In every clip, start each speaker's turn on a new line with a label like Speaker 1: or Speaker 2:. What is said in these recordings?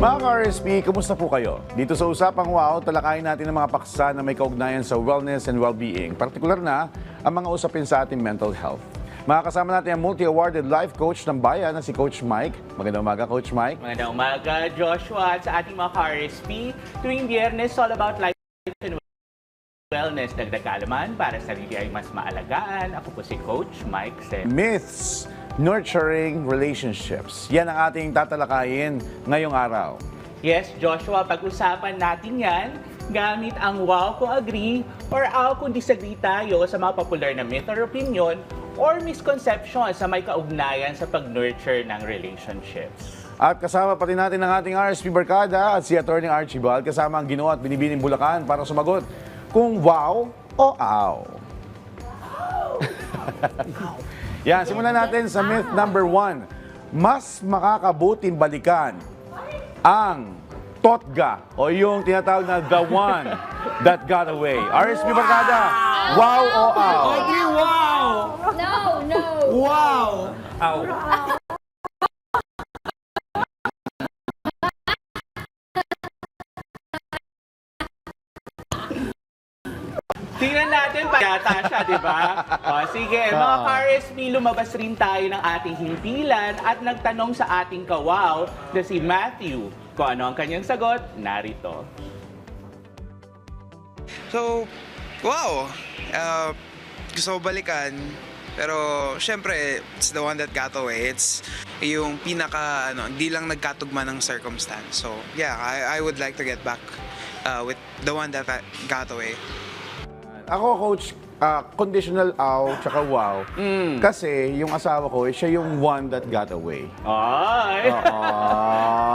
Speaker 1: Mga ka-RSP, kumusta po kayo? Dito sa Usapang Wow, talakayin natin ang mga paksa na may kaugnayan sa wellness and well-being. Partikular na ang mga usapin sa ating mental health. Makakasama natin ang multi-awarded life coach ng bayan na si Coach Mike. Magandang umaga, Coach Mike.
Speaker 2: Magandang umaga, Joshua, at sa ating mga ka-RSP. Tuwing Biyernes, all about life and wellness. Dagdag kaalaman para sa sarili ay mas maalagaan. Ako po si Coach Mike Sem.
Speaker 1: Myths, nurturing relationships. Yan ang ating tatalakayin ngayong araw.
Speaker 2: Yes, Joshua, pag-usapan natin yan gamit ang wow kung agree or aw kung disagree tayo sa mga popular na myth or opinion or misconception sa may kaugnayan sa pag-nurture ng relationships.
Speaker 1: At kasama pa rin natin ang ating RSP Barkada at si Atty. Archibald kasama ang Ginoo at Binibining Bulacan para sumagot kung wow o aw. Yan, simulan natin sa myth number 1. Mas makakabuting balikan ang totga o yung tinatawag na the one that got away. RSP Barkada, wow o aw?
Speaker 3: Audrey, wow!
Speaker 4: No, no.
Speaker 3: Wow!
Speaker 2: Tingnan natin pa yata siya, di ba? O, sige, mga ka-RSP, lumabas rin tayo ng ating himpilan at nagtanong sa ating kawaw na si Matthew. Kung ano ang kanyang sagot, narito.
Speaker 5: So, wow! Gusto ko balikan, pero syempre, it's the one that got away. It's yung pinaka, hindi lang nagkatugma ng circumstance. So, yeah, I would like to get back with the one that got away.
Speaker 1: Ako, Coach, conditional aw tsaka wow. Kasi yung asawa ko, siya yung one that got away.
Speaker 2: Ay!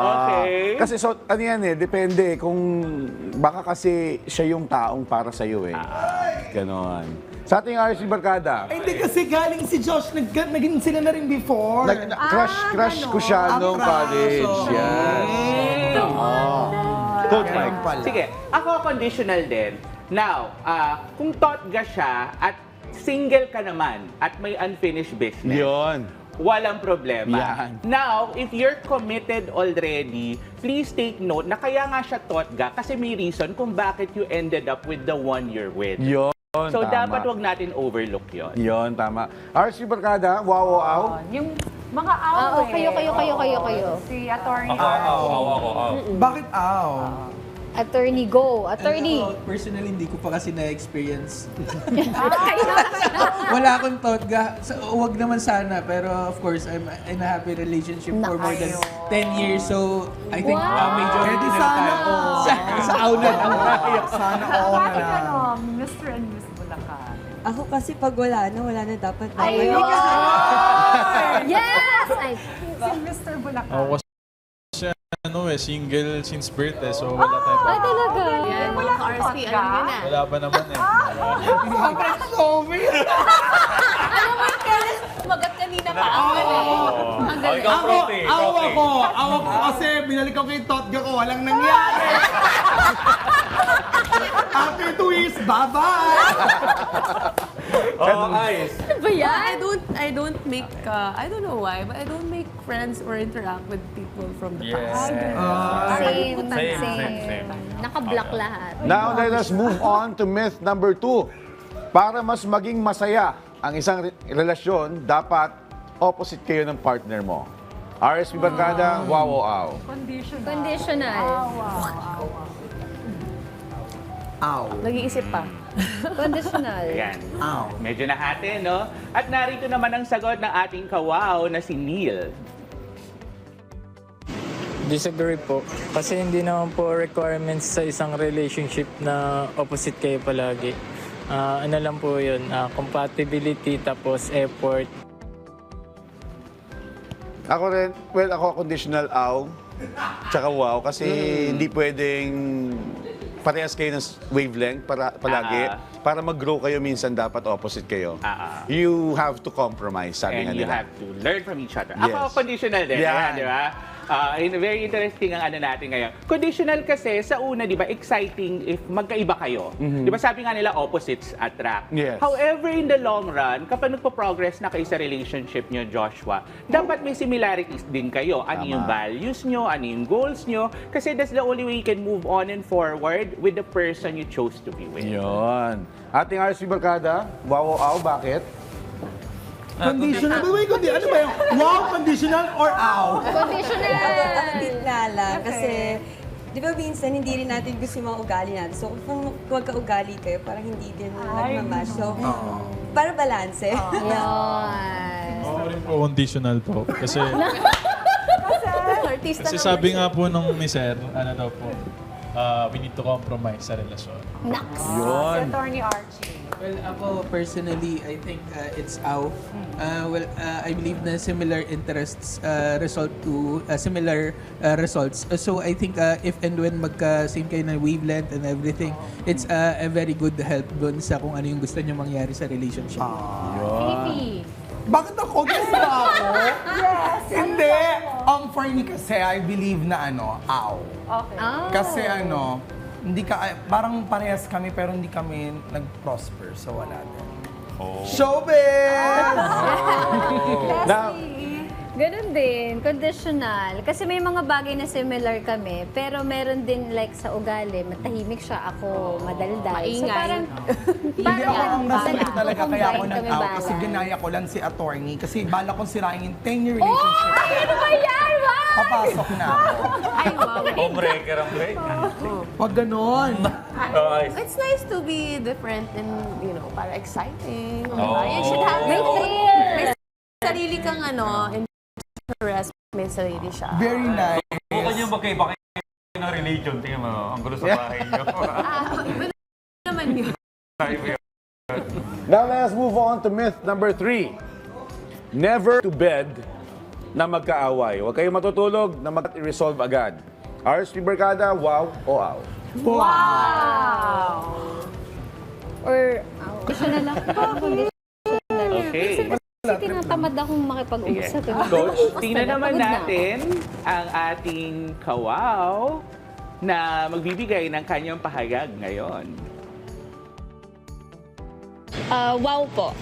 Speaker 2: Okay.
Speaker 1: Kasi so, ano yan depende kung baka kasi siya yung taong para sa'yo Ganon. Sa ating RSP Barkada,
Speaker 3: Ay, hindi kasi galing si Josh, naging sila na rin before.
Speaker 1: crush ko siya nung college.
Speaker 3: So,
Speaker 1: Yes. Coach Mike.
Speaker 2: Sige, ako conditional din. Now, kung totga siya at single ka naman at may unfinished business,
Speaker 1: Yun.
Speaker 2: walang problema.
Speaker 1: Yan.
Speaker 2: Now, if you're committed already, please take note na kaya nga siya totga kasi may reason kung bakit you ended up with the one you're with.
Speaker 1: Yun.
Speaker 2: So,
Speaker 1: tama.
Speaker 2: dapat wag natin overlook yon.
Speaker 1: Yun, tama. RSP Barkada, wow o aw?
Speaker 6: Yung mga aw
Speaker 4: Kayo.
Speaker 6: Si attorney.
Speaker 3: Bakit aw?
Speaker 4: Attorney, go. Attorney.
Speaker 7: Personally, hindi ko pa kasi na-experience. Wala akong totga. Wag naman sana. Pero of course, I'm in a happy relationship for more than 10 years. So, I think medyo
Speaker 3: Eh, di sana all.
Speaker 7: Sa aw na lang.
Speaker 3: Sana all na
Speaker 6: Bakit
Speaker 3: lang.
Speaker 6: Mr. and Miss Bulacan?
Speaker 8: Ako kasi pag wala na dapat na.
Speaker 4: Ayun. Yes! Ay,
Speaker 6: Si Mr. Bulacan.
Speaker 9: Ako kasi single since birth so wala tayong
Speaker 4: ay talaga.
Speaker 6: Yan, mga RSP, alam nyo na.
Speaker 9: wala pa naman
Speaker 6: Magat kanina pa ako. Ang galing.
Speaker 3: Ako kasi binalik ko kay Totga ko, walang nangyari. After 2 years, bye-bye!
Speaker 4: Ano ba yan?
Speaker 10: I don't make, I don't know why, but I don't make friends or interact with people from the past.
Speaker 4: Same. Naka-block lahat.
Speaker 1: Now, let us move on to myth number 2. Para mas maging masaya ang isang relasyon, dapat opposite kayo ng partner mo. RSP Barkada, wow o aw?
Speaker 4: Conditional.
Speaker 3: Aw.
Speaker 10: Nag-iisip pa.
Speaker 4: Conditional.
Speaker 2: Ayan.
Speaker 3: Aw.
Speaker 2: Medyo nahati, no? At narito naman ang sagot ng ating kawaw na si Neil.
Speaker 11: Disagree po. Kasi hindi naman po requirements sa isang relationship na opposite kayo palagi. Ano lang po yun, compatibility tapos effort.
Speaker 1: Ako rin, well, ako conditional aw, tsaka wow, kasi hindi pwedeng parehas kayo ng wavelength palagi. Para mag-grow kayo, minsan dapat opposite kayo. You have to compromise, sabi nga
Speaker 2: And you
Speaker 1: nila.
Speaker 2: have to learn from each other.
Speaker 1: Yes.
Speaker 2: Ako, conditional din.
Speaker 1: Yan.
Speaker 2: Ayan, di ba? Very interesting ang ano natin ngayon. Conditional kasi, sa una, di ba, exciting if magkaiba kayo. Di ba sabi nga nila, opposites attract.
Speaker 1: Yes.
Speaker 2: However, in the long run, kapag nagpo-progress na kayo sa relationship nyo, Joshua, dapat may similarities din kayo. Ano yung values nyo, ano yung goals nyo. Kasi that's the only way you can move on and forward with the person you chose to be with.
Speaker 1: Yun. Ating RSP Barkada, wow, bakit?
Speaker 3: Conditional. Ano ba yung wow, conditional or ow?
Speaker 4: Conditional!
Speaker 8: Ako din nga lang, kasi di ba minsan hindi rin natin gusto yung mga ugali natin. So kung magka-ugali kayo, parang hindi din nagmamash. So, para balanse.
Speaker 4: Yun.
Speaker 9: Ako rin po conditional po. Kasi
Speaker 10: Artista
Speaker 9: kasi sabi nga po nung ni Sir, ano daw po, we need to compromise sa relasyon.
Speaker 4: Naks!
Speaker 1: Yun.
Speaker 6: Attorney Archie.
Speaker 7: Well, ako personally, I think it's out. I believe na similar interests result to similar results. So I think if and when magka-same kayo na wavelength and everything, it's a very good help dun sa kung ano yung gusto nyo mangyari sa relationship.
Speaker 4: Fifi.
Speaker 3: Bakit ako? Gusto ba ako? Yes! Hindi! For me kasi, I believe na ow.
Speaker 6: Okay.
Speaker 3: Kasi hindi parang parehas kami pero hindi kami nag-prosper. So wala din. Showbiz!
Speaker 1: Now,
Speaker 4: Ganun din, conditional. Kasi may mga bagay na similar kami, pero meron din like sa ugali, matahimik siya, ako madaldal. So
Speaker 10: Maingay.
Speaker 4: parang,
Speaker 3: Hindi ako ang nasunod
Speaker 4: bala.
Speaker 3: talaga kaya ako
Speaker 4: Combine kami
Speaker 3: nag-out
Speaker 4: bala.
Speaker 3: kasi ginaya ko lang si attorney kasi bala kong sirain yung 10-year relationship.
Speaker 4: Ano ba yan? Wow!
Speaker 3: Papasok na ako.
Speaker 10: Ay, wow.
Speaker 11: Homebreaker ang break.
Speaker 3: Wag ganon.
Speaker 10: It's nice to be different and, para exciting. Diba? You should have
Speaker 4: May
Speaker 10: your own-
Speaker 4: thrill.
Speaker 10: may sarili kang interest, may sarili siya.
Speaker 3: Very nice.
Speaker 11: Kung nyo magkaiba kayo ng religion, tingnan mo, ang gulo sa bahay nyo.
Speaker 10: Iba naman yun.
Speaker 1: now let's move on to myth number 3. Never to bed na magkaaway. Huwag kayong matutulog na mag-resolve agad. RSP Barkada, wow o aw?
Speaker 4: Or, conditional lang. Conditional.
Speaker 2: Okay.
Speaker 4: Kasi tinatamad akong makipag-usap.
Speaker 2: Coach, tingnan naman
Speaker 4: Pagod na.
Speaker 2: natin ang ating kawaw na magbibigay ng kanyang pahayag ngayon.
Speaker 12: Wow po.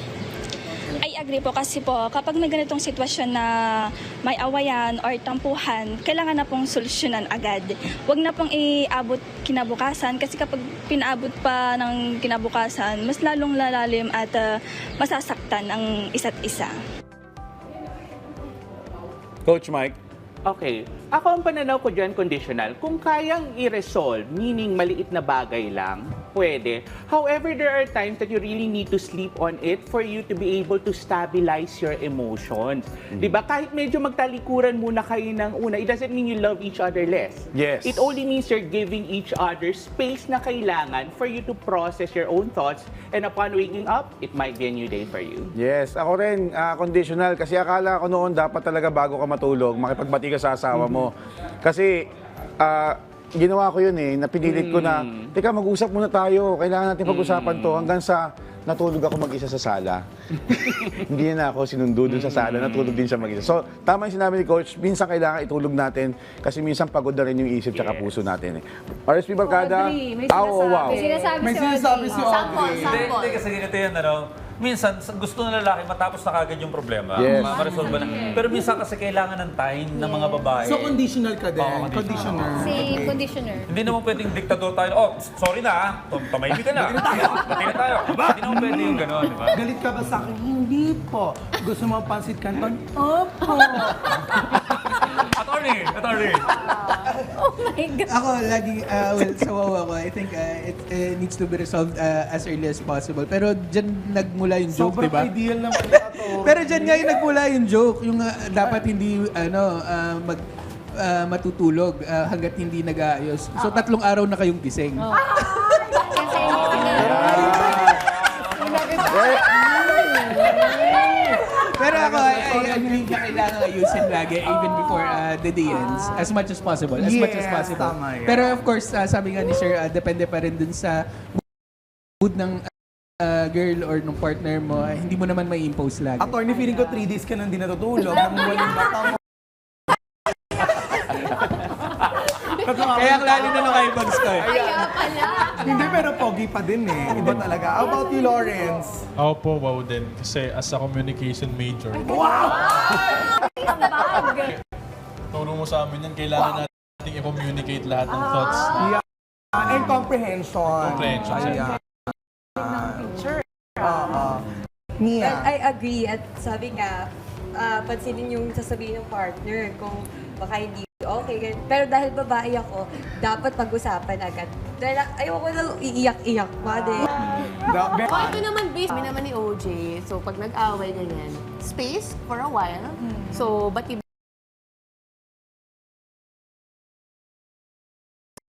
Speaker 12: I agree po kasi po kapag may ganitong sitwasyon na may awayan or tampuhan, kailangan na pong solusyonan agad. Huwag na pong iabot kinabukasan kasi kapag pinaabot pa ng kinabukasan, mas lalong lalalim at masasaktan ang isa't isa.
Speaker 1: Coach Mike?
Speaker 2: Okay. Ako ang pananaw ko dyan, conditional. Kung kayang i-resolve, meaning maliit na bagay lang, pwede. However, there are times that you really need to sleep on it for you to be able to stabilize your emotions. Diba? Kahit medyo magtalikuran muna kayo ng una, it doesn't mean you love each other less.
Speaker 1: Yes.
Speaker 2: It only means you're giving each other space na kailangan for you to process your own thoughts, and upon waking up, it might be a new day for you.
Speaker 1: Yes, ako rin, conditional. Kasi akala ko noon dapat talaga bago ka matulog, makipagbati ka sa asawa mo. Kasi, ginawa ko yun napinilit ko na, teka, mag-usap muna tayo, kailangan natin pag-usapan to, hanggang sa natulog ako mag-isa sa sala. Hindi na ako sinundo dun sa sala, natulog din siya mag-isa. So, tama yung sinabi ni Coach, minsan kailangan itulog natin kasi minsan pagod na rin yung isip tsaka puso natin. RSP Barkada,
Speaker 10: Audrey, may
Speaker 1: aw o wow?
Speaker 3: May sinasabi si Audrey.
Speaker 10: Sample.
Speaker 11: Kasi ganito yan, minsan gusto ng lalaki matapos na kagad yung problema.
Speaker 1: Yes.
Speaker 11: Ma-resolve na. Pero minsan kasi kailangan ng time ng mga babae.
Speaker 3: So conditional ka din.
Speaker 11: Oo,
Speaker 3: Conditioner.
Speaker 4: Si conditioner.
Speaker 11: Hindi naman pwedeng diktador tayo. Sorry na tumahimik ka na. Bati na tayo. Hindi naman pwede yung gano'n, di ba?
Speaker 3: Galit ka ba sa akin? Hindi po. Gusto mo pansit canton? Opo.
Speaker 11: Attorney!
Speaker 4: Oh my God.
Speaker 7: Ako, lagi, sa wawa ko, I think it needs to be resolved as early as possible. Pero dyan nagmula yung joke,
Speaker 3: Sobrang
Speaker 7: di ba?
Speaker 3: ideal ng pala to.
Speaker 7: Pero dyan nga yung nagmula yung joke, yung dapat hindi, matutulog hanggat hindi nag-aayos. So, 3 araw na kayong gising.
Speaker 4: Kasi
Speaker 7: Pero ako, I believe na kailangan ayusin lagi, even before the day ends, as much as possible. As much as
Speaker 3: Yes,
Speaker 7: possible.
Speaker 3: tama yan.
Speaker 7: Pero of course, sabi nga ni Sir, depende pa rin dun sa mood ng girl or ng partner mo. Hindi mo naman may impose lagi.
Speaker 3: Attorney, feeling ko 3 days ka nang di natutulog. Nang walang mata mo.
Speaker 7: Kaya ang lali na naka-earbuds ko eh.
Speaker 3: Hindi, pero pogi pa din eh. Iba talaga. How about you, Lawrence?
Speaker 9: Ako po, wow din. Kasi as a communication major, turo mo sa amin yan, kailangan natin i-communicate lahat ng thoughts.
Speaker 3: Yeah. And comprehension.
Speaker 9: Comprehension, sir.
Speaker 3: Ayan.
Speaker 8: Well,
Speaker 3: Mia.
Speaker 8: I agree. At sabi nga, pansinin yung sasabihin ng partner kung baka hindi okay. Pero dahil babae ako, dapat pag-usapan agad. Dahil ayoko na iiyak-iyak pa din.
Speaker 10: Ito naman based kami naman ni OJ. So pag nag-away ganyan, space for a while. So but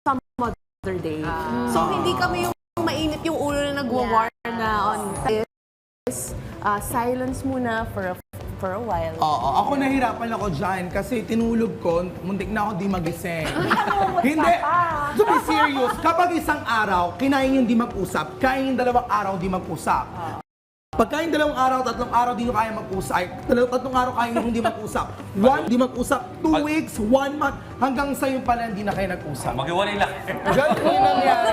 Speaker 10: some other day. So hindi kami yung mainit yung ulo na nag-war na on this. Silence muna for a while.
Speaker 3: Oo, ako nahirapan ako dyan kasi tinulog ko, muntik na ako di magising. Hindi! To be serious, kapag isang araw, kinain yung di mag-usap, kain yung 2 araw di mag-usap. Pagka yung 2 araw, 3 araw di nyo kaya mag-usap, ay 3 araw kaya nyo hindi mag-usap. 1, di mag-usap, 2 weeks, 1 month, hanggang sa'yo pala hindi na kayo nag-usap.
Speaker 13: Mag-iwalay lang.
Speaker 3: Ganun yung nangyari.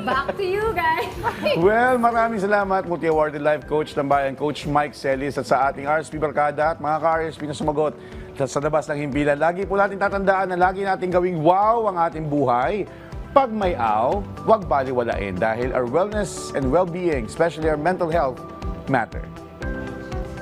Speaker 4: Back to you guys.
Speaker 1: Well, maraming salamat, multi-awarded life coach ng bayan, Coach Mike Celis, at sa ating RSP Barkada at mga ka-RSP na sumagot sa labas ng himpilan. Lagi po natin tatandaan na lagi natin gawing wow ang ating buhay. Pag may aw, huwag baliwalain dahil our wellness and well-being, especially our mental health, matter.